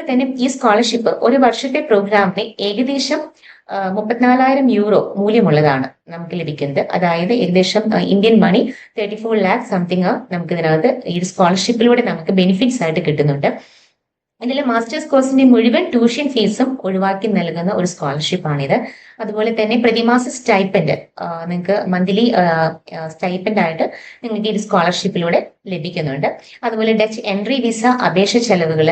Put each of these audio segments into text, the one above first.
തന്നെ ഈ സ്കോളർഷിപ്പ് ഒരു വർഷത്തെ പ്രോഗ്രാമിന് ഏകദേശം 34,000 യൂറോ മൂല്യമുള്ളതാണ് നമുക്ക് ലഭിക്കുന്നത്. അതായത് ഏകദേശം ഇന്ത്യൻ മണി 34 ലാക്ക് സംതിങ് നമുക്ക് ഇതിനകത്ത് ഈ സ്കോളർഷിപ്പിലൂടെ നമുക്ക് ബെനിഫിറ്റ്സ് ആയിട്ട് കിട്ടുന്നുണ്ട്. ഇതിൽ മാസ്റ്റേഴ്സ് കോഴ്സിന്റെ മുഴുവൻ ട്യൂഷൻ ഫീസും ഒഴിവാക്കി നൽകുന്ന ഒരു സ്കോളർഷിപ്പാണിത്. അതുപോലെ തന്നെ പ്രതിമാസ സ്റ്റൈപ്പൻഡ് നിങ്ങൾക്ക് മന്ത്ലി സ്റ്റൈപ്പൻഡ് ആയിട്ട് നിങ്ങൾക്ക് ഈ സ്കോളർഷിപ്പിലൂടെ ലഭിക്കുന്നുണ്ട്. അതുപോലെ ഡച്ച് എൻട്രി വിസ അപേക്ഷ ചെലവുകൾ,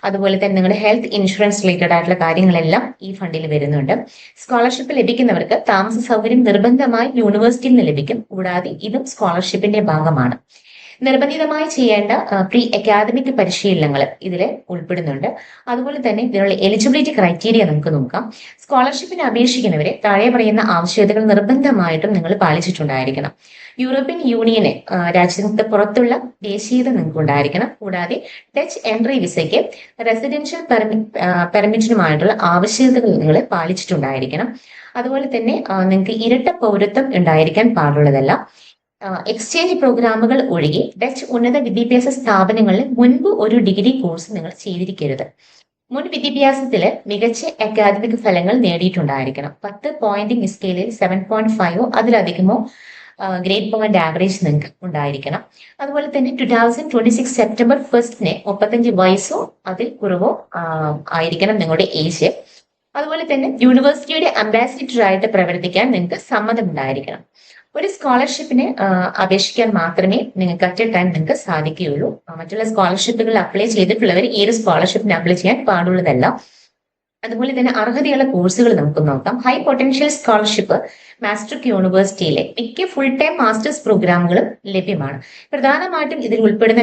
അതുപോലെ തന്നെ നിങ്ങളുടെ ഹെൽത്ത് ഇൻഷുറൻസ് റിലേറ്റഡ് ആയിട്ടുള്ള കാര്യങ്ങളെല്ലാം ഈ ഫണ്ടിൽ വരുന്നുണ്ട്. സ്കോളർഷിപ്പ് ലഭിക്കുന്നവർക്ക് താമസ സൗകര്യം നിർബന്ധമായി യൂണിവേഴ്സിറ്റിയിൽ നിന്ന് ലഭിക്കും. കൂടാതെ ഇതും സ്കോളർഷിപ്പിന്റെ ഭാഗമാണ്. നിർബന്ധിതമായി ചെയ്യേണ്ട പ്രീ അക്കാദമിക് പരിശീലനങ്ങൾ ഇതിൽ ഉൾപ്പെടുന്നുണ്ട്. അതുപോലെ തന്നെ ഇതിനുള്ള എലിജിബിലിറ്റി ക്രൈറ്റീരിയ നമുക്ക് നോക്കാം. സ്കോളർഷിപ്പിന് അപേക്ഷിക്കുന്നവരെ താഴെ പറയുന്ന ആവശ്യകതകൾ നിർബന്ധമായിട്ടും നിങ്ങൾ പാലിച്ചിട്ടുണ്ടായിരിക്കണം. യൂറോപ്യൻ യൂണിയന് രാജ്യത്തിന് പുറത്തുള്ള ദേശീയത നിങ്ങൾക്ക് ഉണ്ടായിരിക്കണം. കൂടാതെ ഡച്ച് എൻട്രി വിസയ്ക്ക് റെസിഡൻഷ്യൽ പെർമിറ്റിനുമായിട്ടുള്ള ആവശ്യകതകൾ നിങ്ങൾ പാലിച്ചിട്ടുണ്ടായിരിക്കണം. അതുപോലെ തന്നെ നിങ്ങൾക്ക് ഇരട്ട പൗരത്വം ഉണ്ടായിരിക്കാൻ പാടുള്ളതല്ല. എക്സ്ചേഞ്ച് പ്രോഗ്രാമുകൾ ഒഴികെ ഡച്ച് ഉന്നത വിദ്യാഭ്യാസ സ്ഥാപനങ്ങളിൽ മുൻപ് ഒരു ഡിഗ്രി കോഴ്സ് നിങ്ങൾ ചെയ്തിരിക്കരുത്. മുൻ വിദ്യാഭ്യാസത്തില് മികച്ച അക്കാദമിക് ഫലങ്ങൾ നേടിയിട്ടുണ്ടായിരിക്കണം. 10 പോയിന്റിംഗ് സ്കെയിലിൽ 7.5 അതിലധികമോ ഗ്രേഡ് പോയിന്റ് ആവറേജ് നിങ്ങൾക്ക് ഉണ്ടായിരിക്കണം. അതുപോലെ തന്നെ 2026 സെപ്റ്റംബർ 1 35 വയസ്സോ അതിൽ കുറവോ ആയിരിക്കണം നിങ്ങളുടെ ഏജ്. അതുപോലെ തന്നെ യൂണിവേഴ്സിറ്റിയുടെ അംബാസിഡർ ആയിട്ട് പ്രവർത്തിക്കാൻ നിങ്ങൾക്ക് സമ്മതമുണ്ടായിരിക്കണം. ഒരു സ്കോളർഷിപ്പിന് അപേക്ഷിക്കാൻ മാത്രമേ നിങ്ങൾക്ക് അറ്റ് എ ടൈം നിങ്ങൾക്ക് സാധിക്കുകയുള്ളൂ. മറ്റുള്ള സ്കോളർഷിപ്പുകൾ അപ്ലൈ ചെയ്തിട്ടുള്ളവർ ഈ ഒരു സ്കോളർഷിപ്പിന് അപ്ലൈ ചെയ്യാൻ പാടുള്ളതല്ല. അതുപോലെ തന്നെ അർഹതയുള്ള കോഴ്സുകൾ നമുക്ക് നോക്കാം. ഹൈ പൊട്ടൻഷ്യൽ സ്കോളർഷിപ്പ് മാസ്ട്രിക് യൂണിവേഴ്സിറ്റിയിലെ മിക്ക ഫുൾ ടൈം മാസ്റ്റേഴ്സ് പ്രോഗ്രാമുകളും ലഭ്യമാണ്. പ്രധാനമായിട്ടും ഇതിൽ ഉൾപ്പെടുന്ന